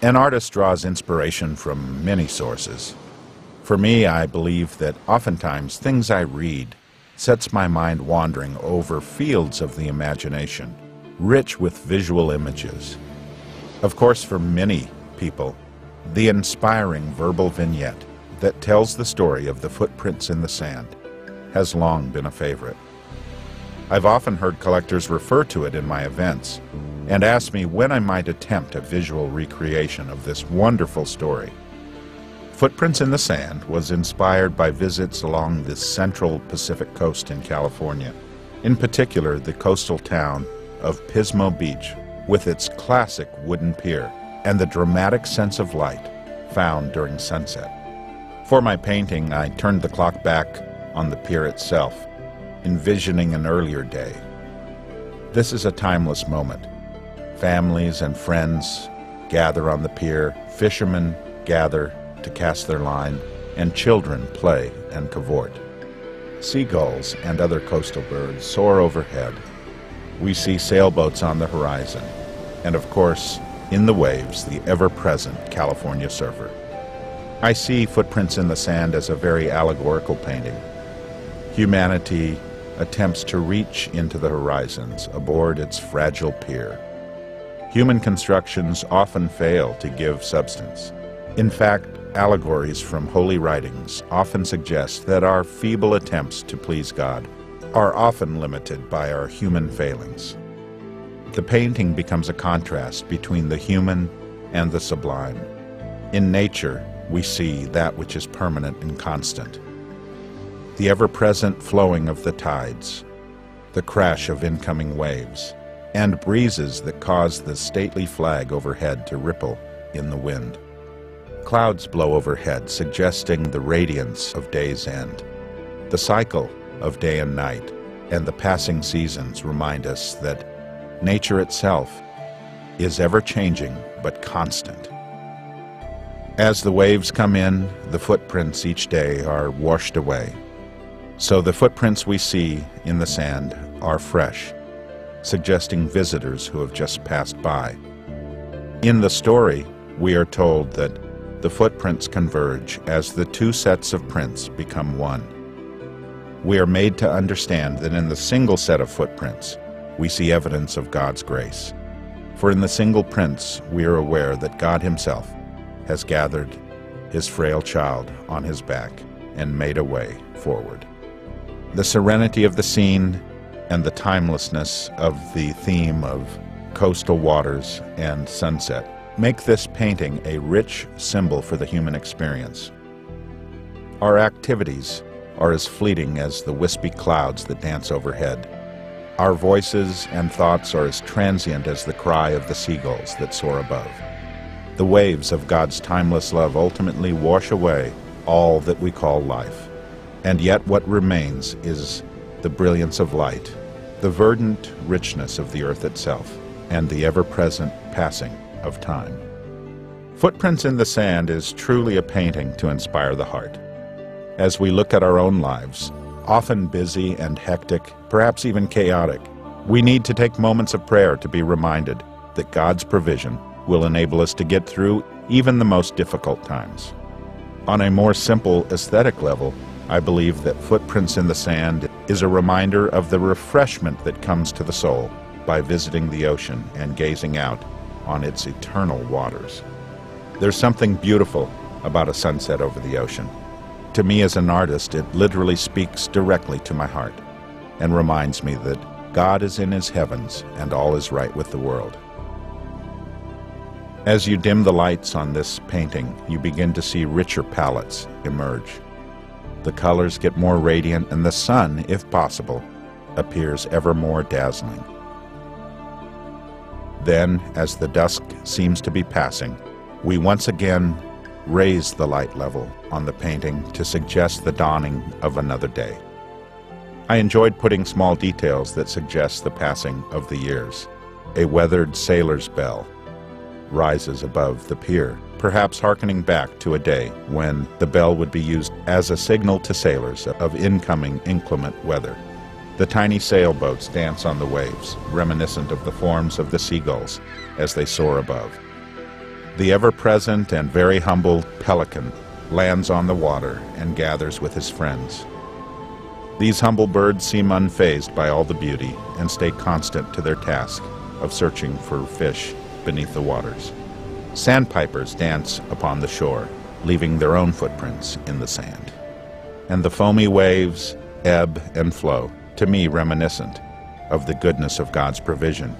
An artist draws inspiration from many sources. For me, I believe that oftentimes things I read sets my mind wandering over fields of the imagination, rich with visual images. Of course, for many people, the inspiring verbal vignette that tells the story of the footprints in the sand has long been a favorite. I've often heard collectors refer to it in my events and ask me when I might attempt a visual recreation of this wonderful story. Footprints in the Sand was inspired by visits along the central Pacific coast in California, in particular the coastal town of Pismo Beach, with its classic wooden pier and the dramatic sense of light found during sunset. For my painting, I turned the clock back on the pier itself, envisioning an earlier day. This is a timeless moment. Families and friends gather on the pier, fishermen gather to cast their line, and children play and cavort. Seagulls and other coastal birds soar overhead. We see sailboats on the horizon, and of course, in the waves, the ever-present California surfer. I see Footprints in the Sand as a very allegorical painting. Humanity attempts to reach into the horizons aboard its fragile pier. Human constructions often fail to give substance. In fact, allegories from holy writings often suggest that our feeble attempts to please God are often limited by our human failings. The painting becomes a contrast between the human and the sublime. In nature, we see that which is permanent and constant. The ever-present flowing of the tides, the crash of incoming waves, and breezes that cause the stately flag overhead to ripple in the wind. Clouds blow overhead, suggesting the radiance of day's end. The cycle of day and night and the passing seasons remind us that nature itself is ever-changing but constant. As the waves come in, the footprints each day are washed away. So the footprints we see in the sand are fresh, suggesting visitors who have just passed by. In the story, we are told that the footprints converge as the two sets of prints become one. We are made to understand that in the single set of footprints, we see evidence of God's grace. For in the single prints, we are aware that God Himself has gathered His frail child on His back and made a way forward. The serenity of the scene and the timelessness of the theme of coastal waters and sunset make this painting a rich symbol for the human experience. Our activities are as fleeting as the wispy clouds that dance overhead. Our voices and thoughts are as transient as the cry of the seagulls that soar above. The waves of God's timeless love ultimately wash away all that we call life. And yet what remains is the brilliance of light, the verdant richness of the earth itself, and the ever-present passing of time. Footprints in the Sand is truly a painting to inspire the heart. As we look at our own lives, often busy and hectic, perhaps even chaotic, we need to take moments of prayer to be reminded that God's provision will enable us to get through even the most difficult times. On a more simple aesthetic level, I believe that Footprints in the Sand is a reminder of the refreshment that comes to the soul by visiting the ocean and gazing out on its eternal waters. There's something beautiful about a sunset over the ocean. To me as an artist, it literally speaks directly to my heart and reminds me that God is in His heavens and all is right with the world. As you dim the lights on this painting, you begin to see richer palettes emerge. The colors get more radiant and the sun, if possible, appears ever more dazzling. Then, as the dusk seems to be passing, we once again raise the light level on the painting to suggest the dawning of another day. I enjoyed putting small details that suggest the passing of the years. A weathered sailor's bell rises above the pier, perhaps hearkening back to a day when the bell would be used as a signal to sailors of incoming inclement weather. The tiny sailboats dance on the waves, reminiscent of the forms of the seagulls as they soar above. The ever-present and very humble pelican lands on the water and gathers with his friends. These humble birds seem unfazed by all the beauty and stay constant to their task of searching for fish beneath the waters. Sandpipers dance upon the shore, leaving their own footprints in the sand. And the foamy waves ebb and flow, to me reminiscent of the goodness of God's provision.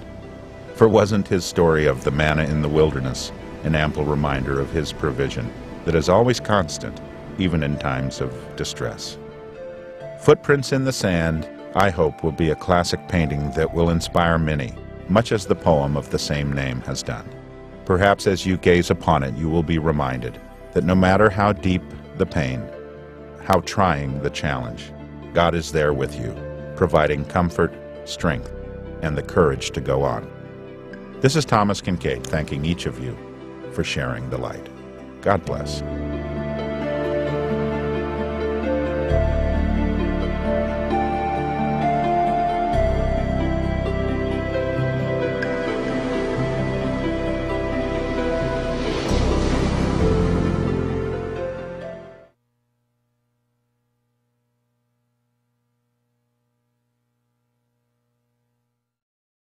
For wasn't his story of the manna in the wilderness an ample reminder of his provision that is always constant, even in times of distress? Footprints in the Sand, I hope, will be a classic painting that will inspire many, much as the poem of the same name has done. Perhaps as you gaze upon it, you will be reminded that no matter how deep the pain, how trying the challenge, God is there with you, providing comfort, strength, and the courage to go on. This is Thomas Kinkade, thanking each of you for sharing the light. God bless.